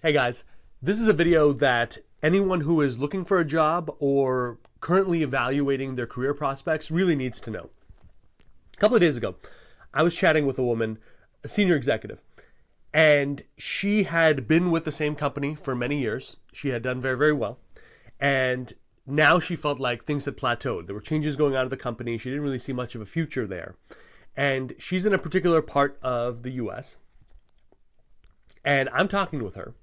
Hey guys, this is a video that anyone who is looking for a job or currently evaluating their career prospects really needs to know. A couple of days ago, I was chatting with a woman, a senior executive, and she had been with the same company for many years. She had done very, very well. And now she felt like things had plateaued. There were changes going on at the company. She didn't really see much of a future there. And she's in a particular part of the US. And I'm talking with her.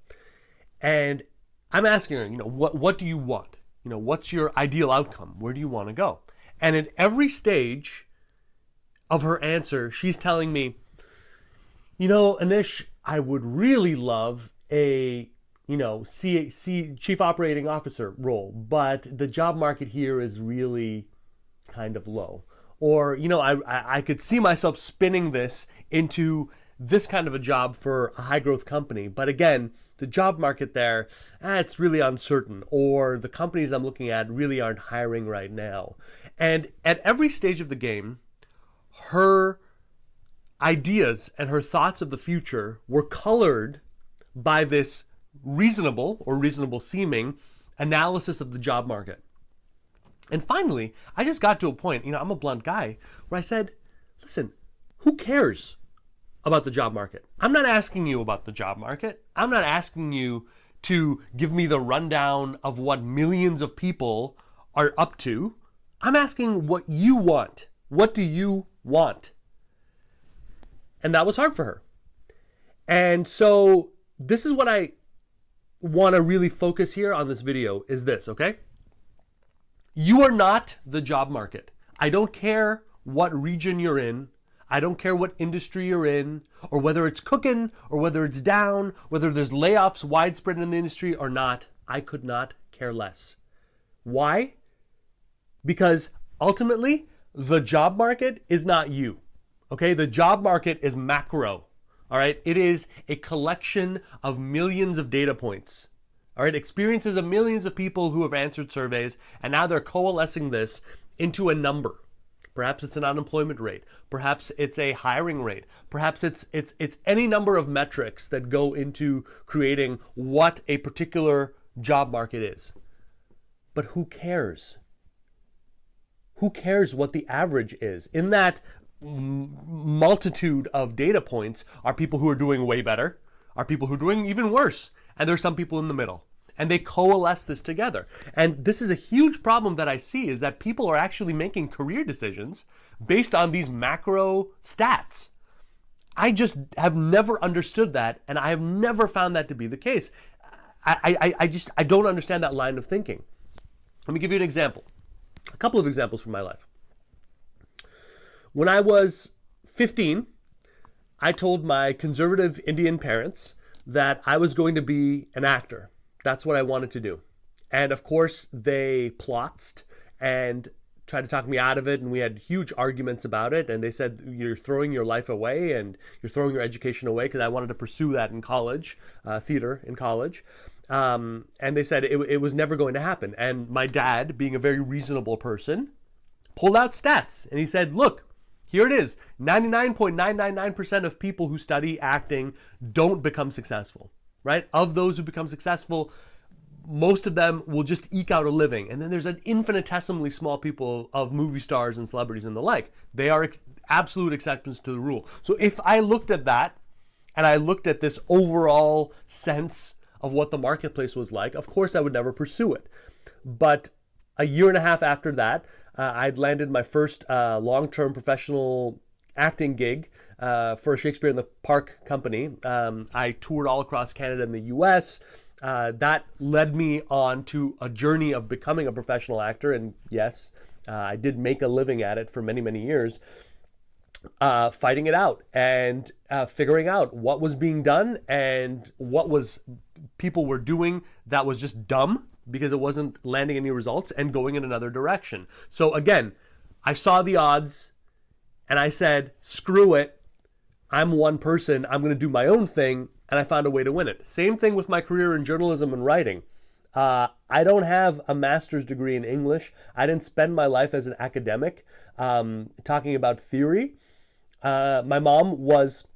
And I'm asking her, what do you want? What's your ideal outcome? Where do you want to go? And at every stage of her answer, she's telling me, Anish, I would really love a, chief operating officer role, but the job market here is really kind of low. Or, I could see myself spinning this into this kind of a job for a high growth company. But again, the job market there, it's really uncertain. Or the companies I'm looking at really aren't hiring right now. And at every stage of the game, her ideas and her thoughts of the future were colored by this reasonable seeming analysis of the job market. And finally, I just got to a point, I'm a blunt guy, where I said, listen, who cares about the job market? I'm not asking you about the job market. I'm not asking you to give me the rundown of what millions of people are up to. I'm asking what you want. What do you want? And that was hard for her. And so this is what I want to really focus here on this video is this, okay? You are not the job market. I don't care what region you're in. I don't care what industry you're in, or whether it's cooking, or whether it's down, whether there's layoffs widespread in the industry or not. I could not care less. Why? Because ultimately, the job market is not you. Okay? The job market is macro. All right? It is a collection of millions of data points. All right? Experiences of millions of people who have answered surveys, and now they're coalescing this into a number. Perhaps it's an unemployment rate. Perhaps it's a hiring rate. Perhaps it's any number of metrics that go into creating what a particular job market is. But who cares? Who cares what the average is? In that multitude of data points are people who are doing way better, are people who are doing even worse, and there's some people in the middle. And they coalesce this together. And this is a huge problem that I see is that people are actually making career decisions based on these macro stats. I just have never understood that, and I have never found that to be the case. I don't understand that line of thinking. Let me give you an example. A couple of examples from my life. When I was 15, I told my conservative Indian parents that I was going to be an actor. That's what I wanted to do. And of course, they plotzed and tried to talk me out of it. And we had huge arguments about it. And they said, you're throwing your life away and you're throwing your education away, because I wanted to pursue that in college, theater in college. And they said it was never going to happen. And my dad, being a very reasonable person, pulled out stats. And he said, look, here it is. 99.999% of people who study acting don't become successful. Right? Of those who become successful, most of them will just eke out a living. And then there's an infinitesimally small people of movie stars and celebrities and the like. They are absolute exceptions to the rule. So if I looked at that and I looked at this overall sense of what the marketplace was like, of course I would never pursue it. But a year and a half after that, I'd landed my first long-term professional acting gig for a Shakespeare in the Park company. I toured all across Canada and the US. That led me on to a journey of becoming a professional actor. And yes, I did make a living at it for many, many years, fighting it out and figuring out what was being done and what was people were doing that was just dumb because it wasn't landing any results and going in another direction. So again, I saw the odds, and I said, screw it. I'm one person. I'm going to do my own thing. And I found a way to win it. Same thing with my career in journalism and writing. I don't have a master's degree in English. I didn't spend my life as an academic talking about theory. My mom was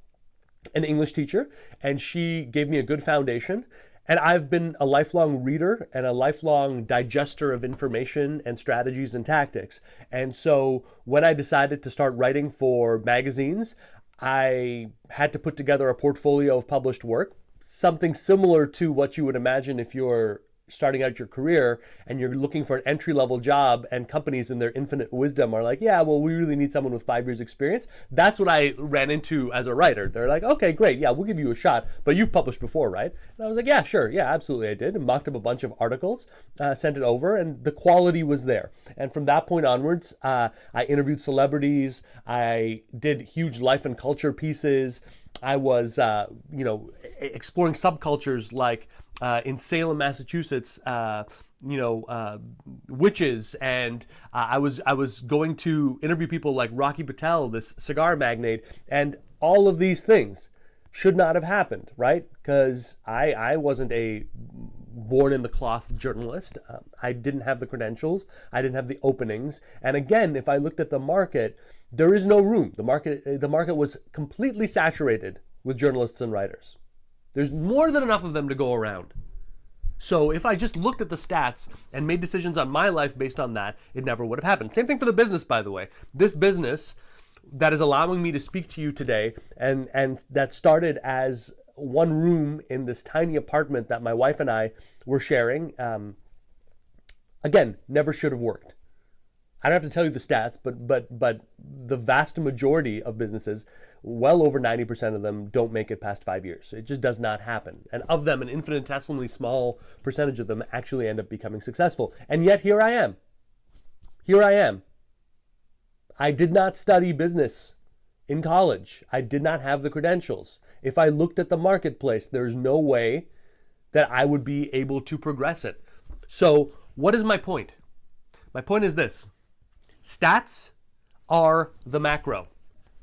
an English teacher, and she gave me a good foundation. And I've been a lifelong reader and a lifelong digester of information and strategies and tactics. And so when I decided to start writing for magazines, I had to put together a portfolio of published work, something similar to what you would imagine if you're starting out your career and you're looking for an entry-level job, and companies in their infinite wisdom are like, yeah, well, we really need someone with 5 years experience. That's what I ran into as a writer. They're like, okay, great, yeah, we'll give you a shot, but you've published before, right? And I was like, yeah, sure, yeah, absolutely I did, and mocked up a bunch of articles, sent it over, and the quality was there. And from that point onwards, I interviewed celebrities, I did huge life and culture pieces, I was, exploring subcultures like in Salem, Massachusetts, witches, and I was going to interview people like Rocky Patel, this cigar magnate, and all of these things should not have happened, right? Because I wasn't a born in the cloth journalist. I didn't have the credentials. I didn't have the openings. And again, if I looked at the market, there is no room. The market was completely saturated with journalists and writers. There's more than enough of them to go around. So if I just looked at the stats and made decisions on my life based on that, it never would have happened. Same thing for the business, by the way. This business that is allowing me to speak to you today, and that started as one room in this tiny apartment that my wife and I were sharing, again, never should have worked. I don't have to tell you the stats, but the vast majority of businesses, well over 90% of them, don't make it past 5 years. It just does not happen. And of them, an infinitesimally small percentage of them actually end up becoming successful. And yet here I am. Here I am. I did not study business in college. I did not have the credentials. If I looked at the marketplace, there's no way that I would be able to progress it. So what is my point? My point is this. Stats are the macro.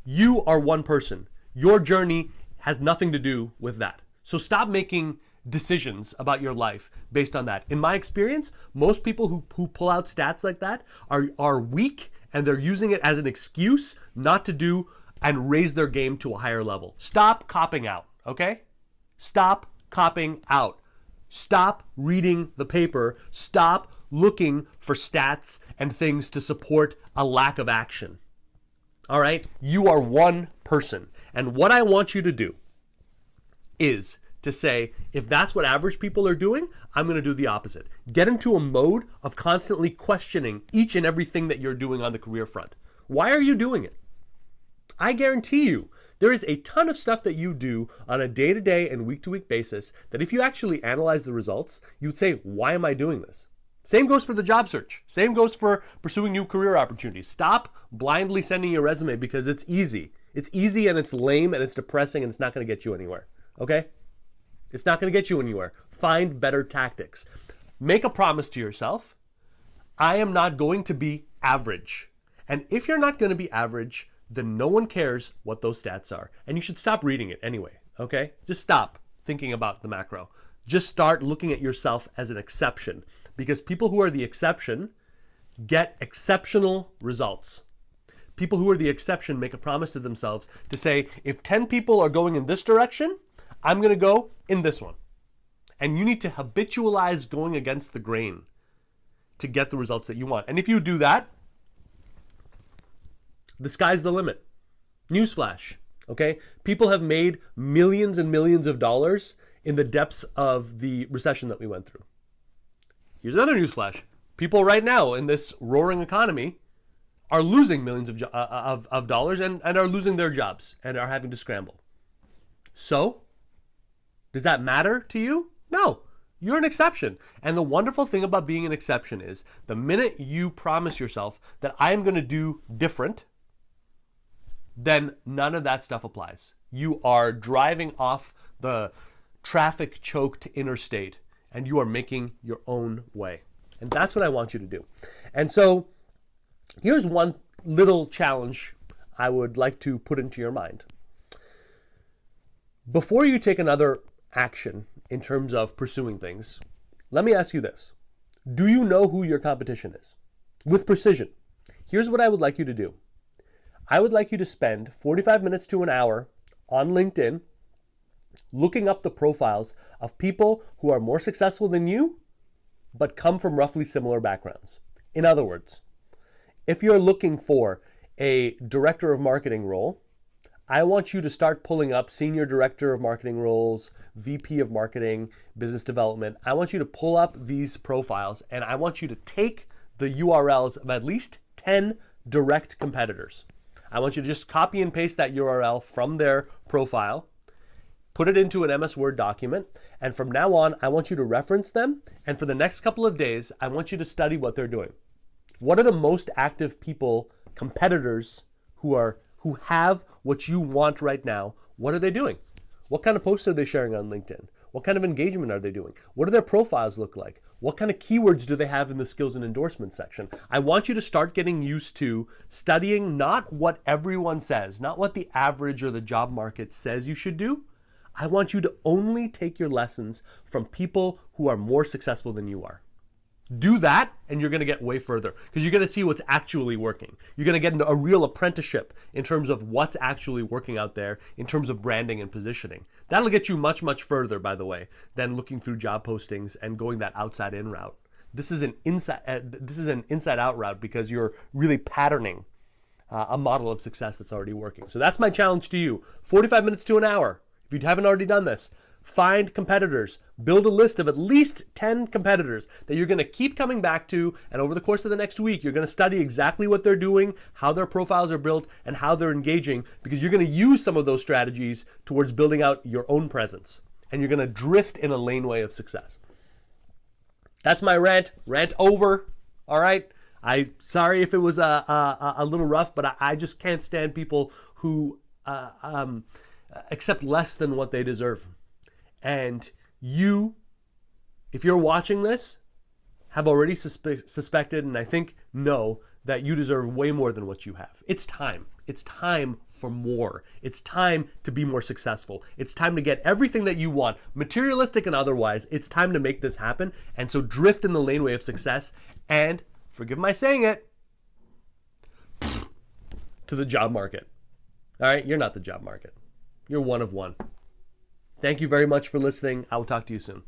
You are one person. Your journey has nothing to do with that. So stop making decisions about your life based on that. In my experience, most people who pull out stats like that are weak, and they're using it as an excuse not to do and raise their game to a higher level. Stop copping out, okay? Stop copping out. Stop reading the paper. Stop looking for stats and things to support a lack of action. All right? You are one person. And what I want you to do is to say, if that's what average people are doing, I'm going to do the opposite. Get into a mode of constantly questioning each and everything that you're doing on the career front. Why are you doing it? I guarantee you, there is a ton of stuff that you do on a day-to-day and week-to-week basis that if you actually analyze the results, you'd say, why am I doing this? Same goes for the job search. Same goes for pursuing new career opportunities. Stop blindly sending your resume because it's easy. It's easy and it's lame and it's depressing and it's not going to get you anywhere. Okay? It's not going to get you anywhere. Find better tactics. Make a promise to yourself. I am not going to be average. And if you're not going to be average, then no one cares what those stats are. And you should stop reading it anyway. Okay? Just stop thinking about the macro. Just start looking at yourself as an exception, because people who are the exception get exceptional results. People who are the exception make a promise to themselves to say, if 10 people are going in this direction, I'm going to go in this one. And you need to habitualize going against the grain to get the results that you want. And if you do that, the sky's the limit. Newsflash, okay? People have made millions and millions of dollars in the depths of the recession that we went through. Here's another newsflash. People right now in this roaring economy are losing millions of dollars and are losing their jobs and are having to scramble. So, does that matter to you? No. You're an exception. And the wonderful thing about being an exception is the minute you promise yourself that I'm going to do different, then none of that stuff applies. You are driving off the traffic choked interstate and you are making your own way. And that's what I want you to do. And so here's one little challenge I would like to put into your mind. Before you take another action in terms of pursuing things, let me ask you this. Do you know who your competition is? With precision. Here's what I would like you to do. I would like you to spend 45 minutes to an hour on LinkedIn looking up the profiles of people who are more successful than you, but come from roughly similar backgrounds. In other words, if you're looking for a director of marketing role, I want you to start pulling up senior director of marketing roles, VP of marketing, business development. I want you to pull up these profiles, and I want you to take the URLs of at least 10 direct competitors. I want you to just copy and paste that URL from their profile, put it into an MS Word document, and from now on, I want you to reference them, and for the next couple of days, I want you to study what they're doing. What are the most active people, competitors, who have what you want right now? What are they doing? What kind of posts are they sharing on LinkedIn? What kind of engagement are they doing? What do their profiles look like? What kind of keywords do they have in the skills and endorsement section? I want you to start getting used to studying not what everyone says, not what the average or the job market says you should do. I want you to only take your lessons from people who are more successful than you are. Do that, and you're going to get way further because you're going to see what's actually working. You're going to get a real apprenticeship in terms of what's actually working out there in terms of branding and positioning. That'll get you much, much further, by the way, than looking through job postings and going that outside-in route. This is an inside-out route because you're really patterning a model of success that's already working. So that's my challenge to you. 45 minutes to an hour. If you haven't already done this, find competitors, build a list of at least 10 competitors that you're going to keep coming back to, and over the course of the next week, you're going to study exactly what they're doing, how their profiles are built, and how they're engaging, because you're going to use some of those strategies towards building out your own presence, and you're going to drift in a laneway of success. That's my rant over, all right? Sorry if it was a little rough, but I just can't stand people who accept less than what they deserve. And you, if you're watching this, have already suspected and I think know that you deserve way more than what you have. It's time. It's time for more. It's time to be more successful. It's time to get everything that you want, materialistic and otherwise. It's time to make this happen. And so drift in the laneway of success and, forgive my saying it, to the job market. All right? You're not the job market. You're one of one. Thank you very much for listening. I will talk to you soon.